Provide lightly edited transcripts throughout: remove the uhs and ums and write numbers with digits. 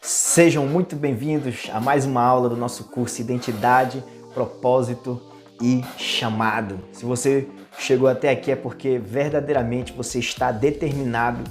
Sejam muito bem-vindos a mais uma aula do nosso curso Identidade, Propósito e Chamado. Se você chegou até aqui é porque verdadeiramente você está determinado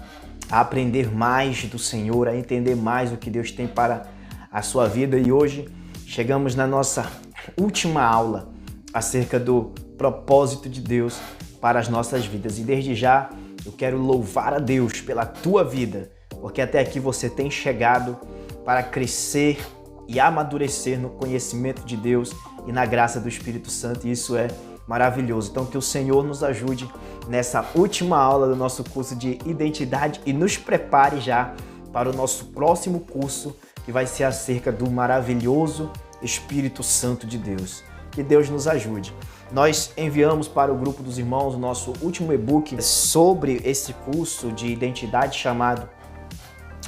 a aprender mais do Senhor, a entender mais o que Deus tem para a sua vida. E hoje chegamos na nossa última aula acerca do propósito de Deus para as nossas vidas. E desde já eu quero louvar a Deus pela tua vida, porque até aqui você tem chegado para crescer e amadurecer no conhecimento de Deus e na graça do Espírito Santo, e isso é maravilhoso. Então que o Senhor nos ajude nessa última aula do nosso curso de identidade e nos prepare já para o nosso próximo curso, que vai ser acerca do maravilhoso Espírito Santo de Deus. Que Deus nos ajude. Nós enviamos para o grupo dos irmãos o nosso último e-book sobre esse curso de identidade chamado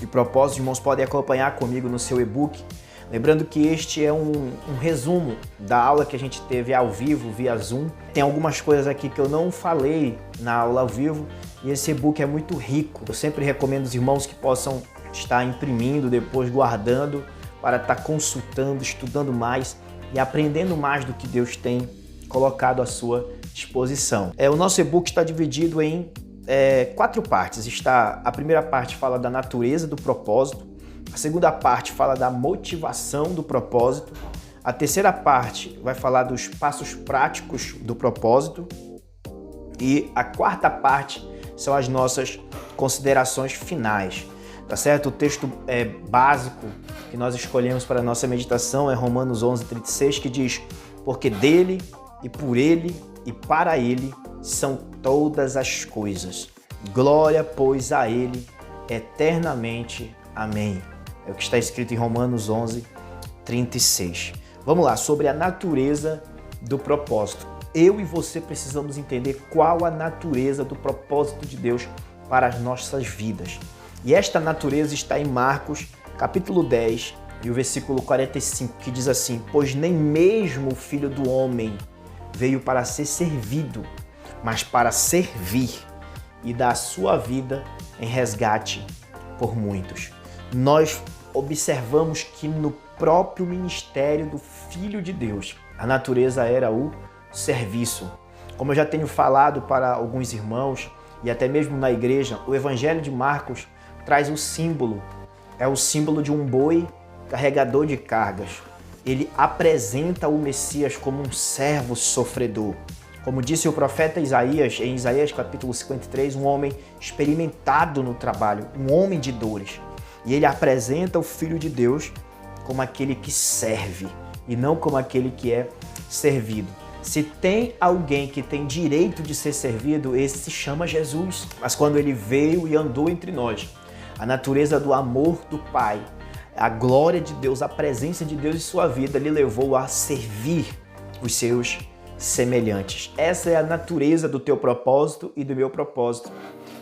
e propósito. Os irmãos podem acompanhar comigo no seu e-book. Lembrando que este é um resumo da aula que a gente teve ao vivo, via Zoom. Tem algumas coisas aqui que eu não falei na aula ao vivo e esse e-book é muito rico. Eu sempre recomendo os irmãos que possam estar imprimindo, depois guardando, para estar consultando, estudando mais e aprendendo mais do que Deus tem colocado à sua disposição. O nosso e-book está dividido em 4 partes. A primeira parte fala da natureza do propósito, a segunda parte fala da motivação do propósito, a terceira parte vai falar dos passos práticos do propósito e a quarta parte são as nossas considerações finais, tá certo? O texto básico que nós escolhemos para a nossa meditação é Romanos 11:36, que diz: porque dele e por ele e para ele são todas as coisas. Glória, pois, a ele eternamente. Amém. É o que está escrito em Romanos 11:36. Vamos lá, sobre a natureza do propósito. Eu e você precisamos entender qual a natureza do propósito de Deus para as nossas vidas. E esta natureza está em Marcos, capítulo 10, e o versículo 45, que diz assim: pois nem mesmo o Filho do Homem veio para ser servido, mas para servir e dar a sua vida em resgate por muitos. Nós observamos que no próprio ministério do Filho de Deus, a natureza era o serviço. Como eu já tenho falado para alguns irmãos e até mesmo na igreja, o Evangelho de Marcos traz o símbolo, é o símbolo de um boi carregador de cargas. Ele apresenta o Messias como um servo sofredor. Como disse o profeta Isaías, em Isaías capítulo 53, um homem experimentado no trabalho, um homem de dores. E ele apresenta o Filho de Deus como aquele que serve e não como aquele que é servido. Se tem alguém que tem direito de ser servido, esse se chama Jesus. Mas quando ele veio e andou entre nós, a natureza do amor do Pai, a glória de Deus, a presença de Deus em sua vida lhe levou a servir os seus semelhantes. Essa é a natureza do teu propósito e do meu propósito.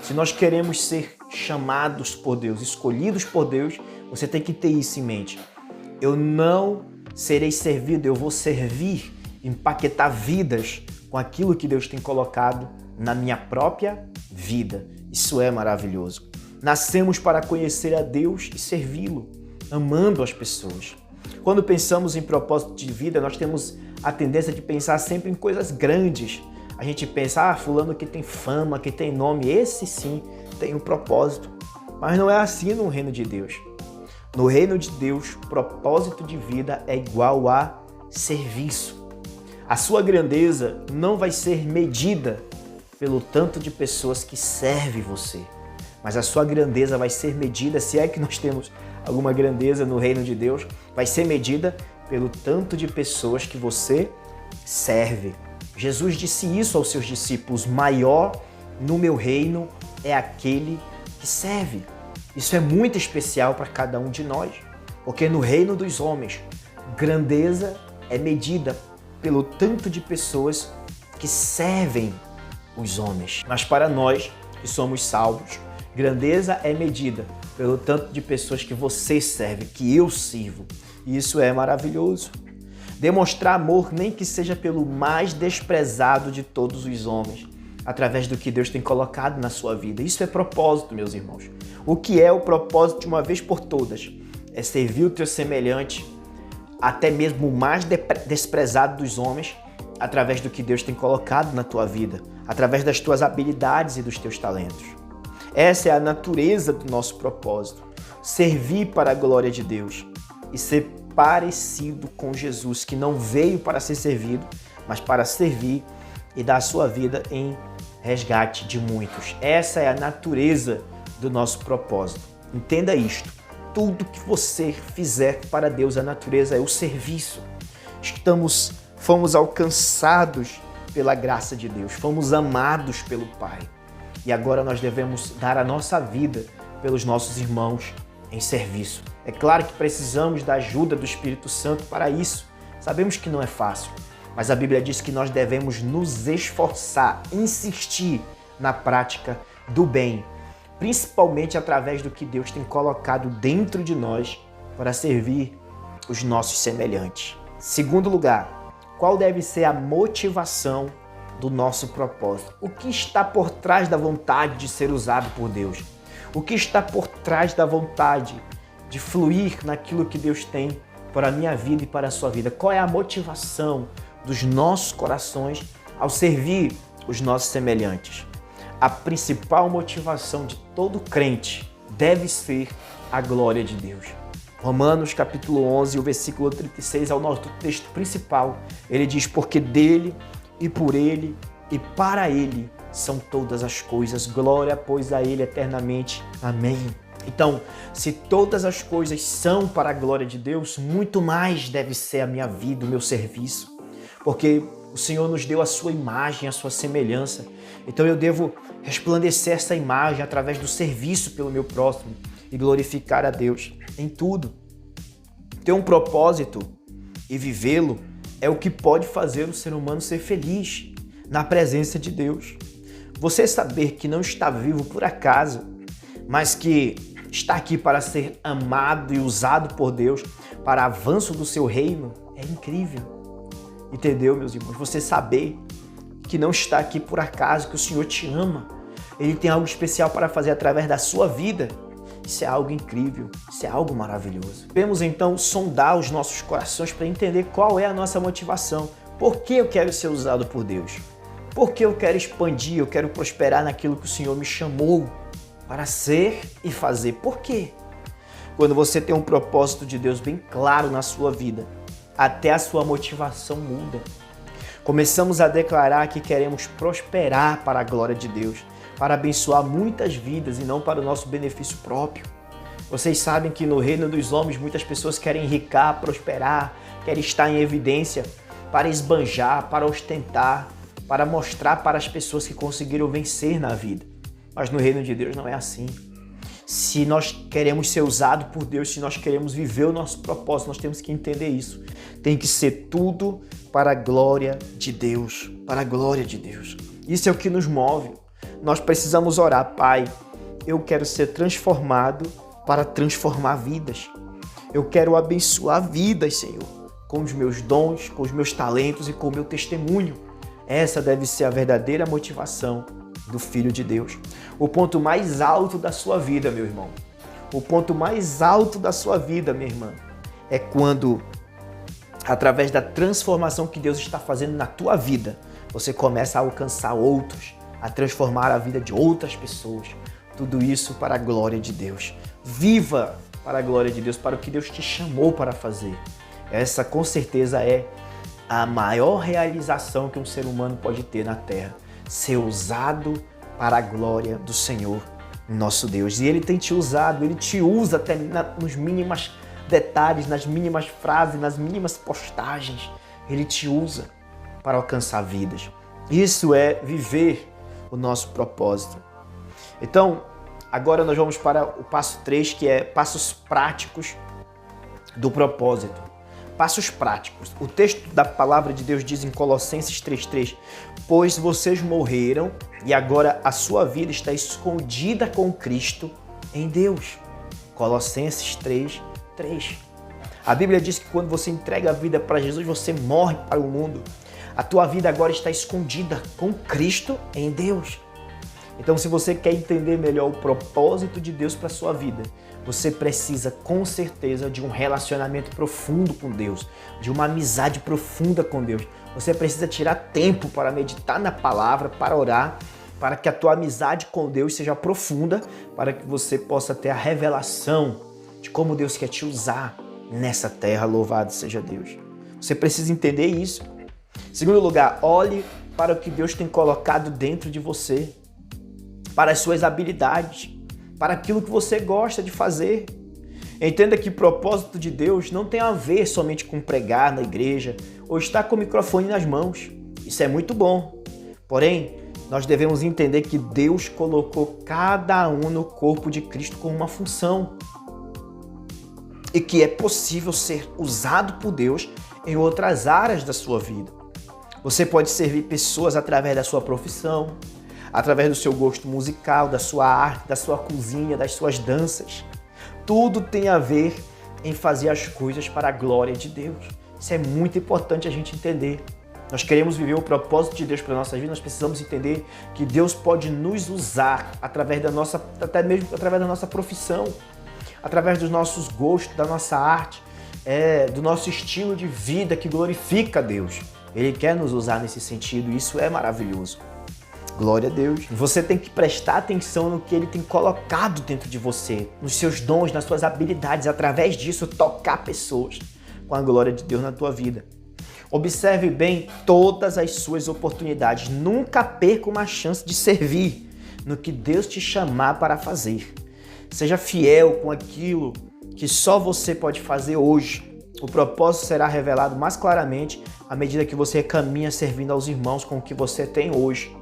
Se nós queremos ser chamados por Deus, escolhidos por Deus, você tem que ter isso em mente. Eu não serei servido, eu vou servir, empaquetar vidas com aquilo que Deus tem colocado na minha própria vida. Isso é maravilhoso. Nascemos para conhecer a Deus e servi-lo, amando as pessoas. Quando pensamos em propósito de vida, nós temos a tendência de pensar sempre em coisas grandes. A gente pensa, fulano que tem fama, que tem nome, esse sim tem um propósito. Mas não é assim no reino de Deus. No reino de Deus, propósito de vida é igual a serviço. A sua grandeza não vai ser medida pelo tanto de pessoas que servem você, mas a sua grandeza vai ser medida, se é que nós temos alguma grandeza no reino de Deus, vai ser medida pelo tanto de pessoas que você serve. Jesus disse isso aos seus discípulos: maior no meu reino é aquele que serve. Isso é muito especial para cada um de nós, porque no reino dos homens, grandeza é medida pelo tanto de pessoas que servem os homens. Mas para nós que somos salvos, grandeza é medida pelo tanto de pessoas que você serve, que eu sirvo. E isso é maravilhoso. Demonstrar amor, nem que seja pelo mais desprezado de todos os homens, através do que Deus tem colocado na sua vida. Isso é propósito, meus irmãos. O que é o propósito de uma vez por todas? É servir o teu semelhante, até mesmo o mais desprezado dos homens, através do que Deus tem colocado na tua vida, através das tuas habilidades e dos teus talentos. Essa é a natureza do nosso propósito. Servir para a glória de Deus e ser parecido com Jesus, que não veio para ser servido, mas para servir e dar a sua vida em resgate de muitos. Essa é a natureza do nosso propósito. Entenda isto. Tudo que você fizer para Deus, a natureza é o serviço. Fomos alcançados pela graça de Deus, fomos amados pelo Pai. E agora nós devemos dar a nossa vida pelos nossos irmãos em serviço. É claro que precisamos da ajuda do Espírito Santo para isso. Sabemos que não é fácil, mas a Bíblia diz que nós devemos nos esforçar, insistir na prática do bem, principalmente através do que Deus tem colocado dentro de nós para servir os nossos semelhantes. Segundo lugar, qual deve ser a motivação do nosso propósito? O que está por trás da vontade de ser usado por Deus? O que está por trás da vontade de fluir naquilo que Deus tem para a minha vida e para a sua vida? Qual é a motivação dos nossos corações ao servir os nossos semelhantes? A principal motivação de todo crente deve ser a glória de Deus. Romanos capítulo 11, o versículo 36 é o nosso texto principal. Ele diz: porque dele e por ele e para ele são todas as coisas. Glória, pois, a ele eternamente. Amém. Então, se todas as coisas são para a glória de Deus, muito mais deve ser a minha vida, o meu serviço. Porque o Senhor nos deu a sua imagem, a sua semelhança. Então eu devo resplandecer essa imagem através do serviço pelo meu próximo e glorificar a Deus em tudo. Ter um propósito e vivê-lo é o que pode fazer o ser humano ser feliz na presença de Deus. Você saber que não está vivo por acaso, mas que está aqui para ser amado e usado por Deus para avanço do seu reino, é incrível. Entendeu, meus irmãos? Você saber que não está aqui por acaso, que o Senhor te ama. Ele tem algo especial para fazer através da sua vida. Isso é algo incrível, isso é algo maravilhoso. Devemos então sondar os nossos corações para entender qual é a nossa motivação. Por que eu quero ser usado por Deus? Por que eu quero expandir, eu quero prosperar naquilo que o Senhor me chamou para ser e fazer? Por quê? Quando você tem um propósito de Deus bem claro na sua vida, até a sua motivação muda. Começamos a declarar que queremos prosperar para a glória de Deus, para abençoar muitas vidas e não para o nosso benefício próprio. Vocês sabem que no reino dos homens muitas pessoas querem enricar, prosperar, querem estar em evidência para esbanjar, para ostentar, para mostrar para as pessoas que conseguiram vencer na vida. Mas no reino de Deus não é assim. Se nós queremos ser usados por Deus, se nós queremos viver o nosso propósito, nós temos que entender isso. Tem que ser tudo para a glória de Deus, para a glória de Deus. Isso é o que nos move. Nós precisamos orar: Pai, eu quero ser transformado para transformar vidas. Eu quero abençoar vidas, Senhor, com os meus dons, com os meus talentos e com o meu testemunho. Essa deve ser a verdadeira motivação do Filho de Deus. O ponto mais alto da sua vida, meu irmão, o ponto mais alto da sua vida, minha irmã, é quando, através da transformação que Deus está fazendo na tua vida, você começa a alcançar outros, a transformar a vida de outras pessoas. Tudo isso para a glória de Deus. Viva para a glória de Deus, para o que Deus te chamou para fazer. Essa, com certeza, é a maior realização que um ser humano pode ter na terra. Ser usado para a glória do Senhor, nosso Deus. E Ele tem te usado, Ele te usa até nos mínimos detalhes, nas mínimas frases, nas mínimas postagens. Ele te usa para alcançar vidas. Isso é viver o nosso propósito. Então, agora nós vamos para o passo 3, que é passos práticos do propósito. Passos práticos. O texto da palavra de Deus diz em Colossenses 3:3: pois vocês morreram e agora a sua vida está escondida com Cristo em Deus. Colossenses 3:3. A Bíblia diz que quando você entrega a vida para Jesus, você morre para o mundo. A tua vida agora está escondida com Cristo em Deus. Então, se você quer entender melhor o propósito de Deus para a sua vida, você precisa, com certeza, de um relacionamento profundo com Deus, de uma amizade profunda com Deus. Você precisa tirar tempo para meditar na palavra, para orar, para que a tua amizade com Deus seja profunda, para que você possa ter a revelação de como Deus quer te usar nessa terra. Louvado seja Deus. Você precisa entender isso. Em segundo lugar, olhe para o que Deus tem colocado dentro de você, para as suas habilidades, para aquilo que você gosta de fazer. Entenda que o propósito de Deus não tem a ver somente com pregar na igreja ou estar com o microfone nas mãos. Isso é muito bom. Porém, nós devemos entender que Deus colocou cada um no corpo de Cristo com uma função e que é possível ser usado por Deus em outras áreas da sua vida. Você pode servir pessoas através da sua profissão, através do seu gosto musical, da sua arte, da sua cozinha, das suas danças. Tudo tem a ver em fazer as coisas para a glória de Deus. Isso é muito importante a gente entender. Nós queremos viver o propósito de Deus para a nossa vida, nós precisamos entender que Deus pode nos usar através da nossa, até mesmo através da nossa profissão, através dos nossos gostos, da nossa arte, do nosso estilo de vida que glorifica a Deus. Ele quer nos usar nesse sentido e isso é maravilhoso. Glória a Deus. Você tem que prestar atenção no que Ele tem colocado dentro de você, nos seus dons, nas suas habilidades, através disso tocar pessoas com a glória de Deus na tua vida. Observe bem todas as suas oportunidades. Nunca perca uma chance de servir no que Deus te chamar para fazer. Seja fiel com aquilo que só você pode fazer hoje. O propósito será revelado mais claramente à medida que você caminha servindo aos irmãos com o que você tem hoje.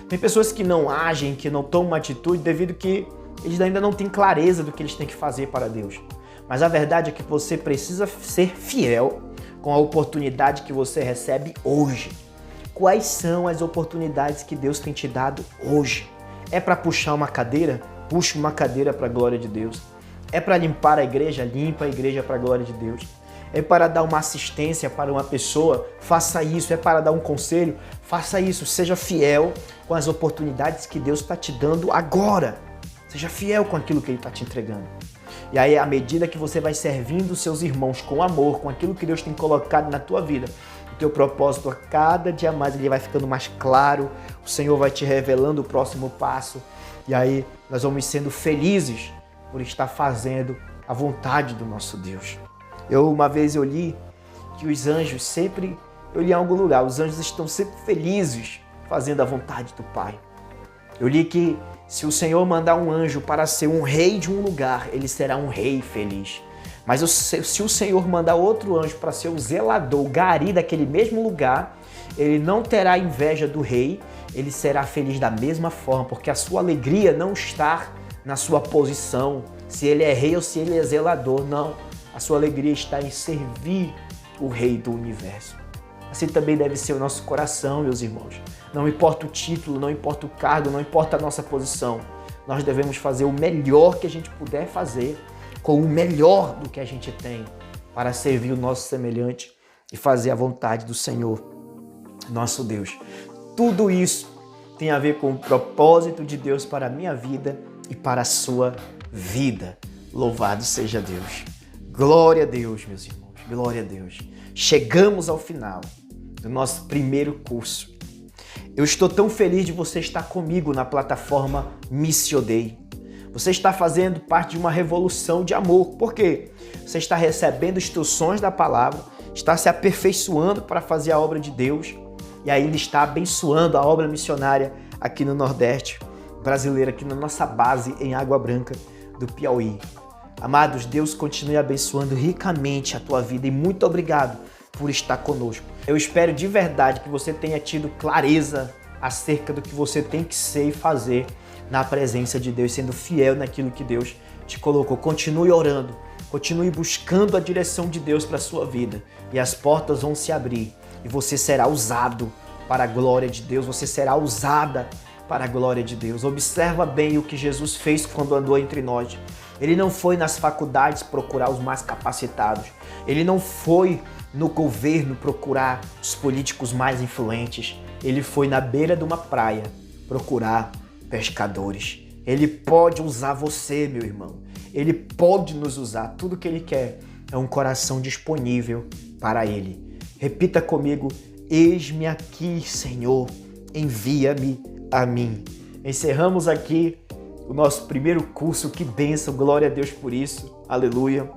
Tem pessoas que não agem, que não tomam uma atitude devido que eles ainda não têm clareza do que eles têm que fazer para Deus. Mas a verdade é que você precisa ser fiel com a oportunidade que você recebe hoje. Quais são as oportunidades que Deus tem te dado hoje? É para puxar uma cadeira? Puxa uma cadeira para a glória de Deus. É para limpar a igreja? Limpa a igreja para a glória de Deus. É para dar uma assistência para uma pessoa? Faça isso. É para dar um conselho? Faça isso. Seja fiel com as oportunidades que Deus está te dando agora. Seja fiel com aquilo que Ele está te entregando. E aí, à medida que você vai servindo os seus irmãos com amor, com aquilo que Deus tem colocado na tua vida, o teu propósito a cada dia mais ele vai ficando mais claro, o Senhor vai te revelando o próximo passo, e aí nós vamos sendo felizes por estar fazendo a vontade do nosso Deus. Uma vez eu li que os anjos sempre, eu li em algum lugar, os anjos estão sempre felizes fazendo a vontade do Pai. Eu li que se o Senhor mandar um anjo para ser um rei de um lugar, ele será um rei feliz. Mas se o Senhor mandar outro anjo para ser o zelador, o gari daquele mesmo lugar, ele não terá inveja do rei, ele será feliz da mesma forma, porque a sua alegria não está na sua posição, se ele é rei ou se ele é zelador, não. A sua alegria está em servir o rei do universo. Assim também deve ser o nosso coração, meus irmãos. Não importa o título, não importa o cargo, não importa a nossa posição. Nós devemos fazer o melhor que a gente puder fazer, com o melhor do que a gente tem, para servir o nosso semelhante e fazer a vontade do Senhor, nosso Deus. Tudo isso tem a ver com o propósito de Deus para a minha vida e para a sua vida. Louvado seja Deus. Glória a Deus, meus irmãos. Glória a Deus. Chegamos ao final do nosso primeiro curso. Eu estou tão feliz de você estar comigo na plataforma Missio Dei. Você está fazendo parte de uma revolução de amor. Por quê? Você está recebendo instruções da palavra, está se aperfeiçoando para fazer a obra de Deus e ainda está abençoando a obra missionária aqui no Nordeste brasileiro, aqui na nossa base em Água Branca do Piauí. Amados, Deus continue abençoando ricamente a tua vida e muito obrigado por estar conosco. Eu espero de verdade que você tenha tido clareza acerca do que você tem que ser e fazer na presença de Deus, sendo fiel naquilo que Deus te colocou. Continue orando, continue buscando a direção de Deus para a sua vida e as portas vão se abrir e você será usado para a glória de Deus, você será usada para a glória de Deus. Observa bem o que Jesus fez quando andou entre nós. Ele não foi nas faculdades procurar os mais capacitados. Ele não foi no governo procurar os políticos mais influentes. Ele foi na beira de uma praia procurar pescadores. Ele pode usar você, meu irmão. Ele pode nos usar. Tudo que ele quer é um coração disponível para ele. Repita comigo: eis-me aqui, Senhor, envia-me a mim. Encerramos aqui o nosso primeiro curso. Que bênção, glória a Deus por isso, aleluia.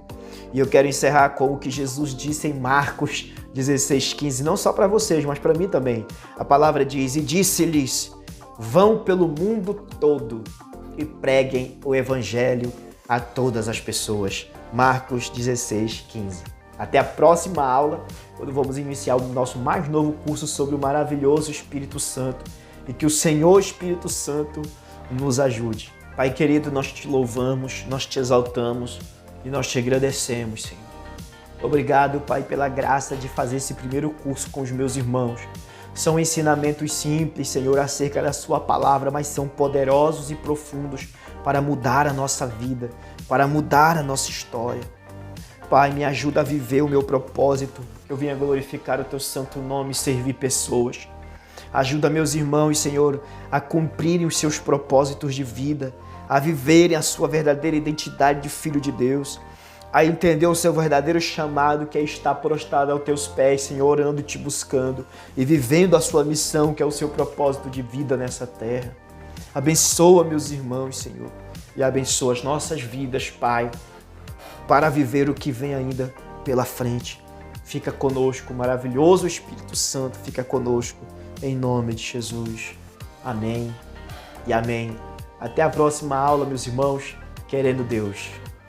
E eu quero encerrar com o que Jesus disse em Marcos 16:15, não só para vocês, mas para mim também. A palavra diz: e disse-lhes, vão pelo mundo todo e preguem o evangelho a todas as pessoas. Marcos 16:15. Até a próxima aula, quando vamos iniciar o nosso mais novo curso sobre o maravilhoso Espírito Santo. E que o Senhor Espírito Santo nos ajude. Pai querido, nós te louvamos, nós te exaltamos e nós te agradecemos, Senhor. Obrigado, Pai, pela graça de fazer esse primeiro curso com os meus irmãos. São ensinamentos simples, Senhor, acerca da sua palavra, mas são poderosos e profundos para mudar a nossa vida, para mudar a nossa história. Pai, me ajuda a viver o meu propósito. Eu venha glorificar o teu santo nome e servir pessoas. Ajuda meus irmãos, Senhor, a cumprirem os seus propósitos de vida, a viverem a sua verdadeira identidade de filho de Deus, a entender o seu verdadeiro chamado, que é estar prostrado aos teus pés, Senhor, orando e te buscando e vivendo a sua missão, que é o seu propósito de vida nessa terra. Abençoa meus irmãos, Senhor, e abençoa as nossas vidas, Pai, para viver o que vem ainda pela frente. Fica conosco, maravilhoso Espírito Santo, fica conosco. Em nome de Jesus. Amém e amém. Até a próxima aula, meus irmãos, querendo Deus.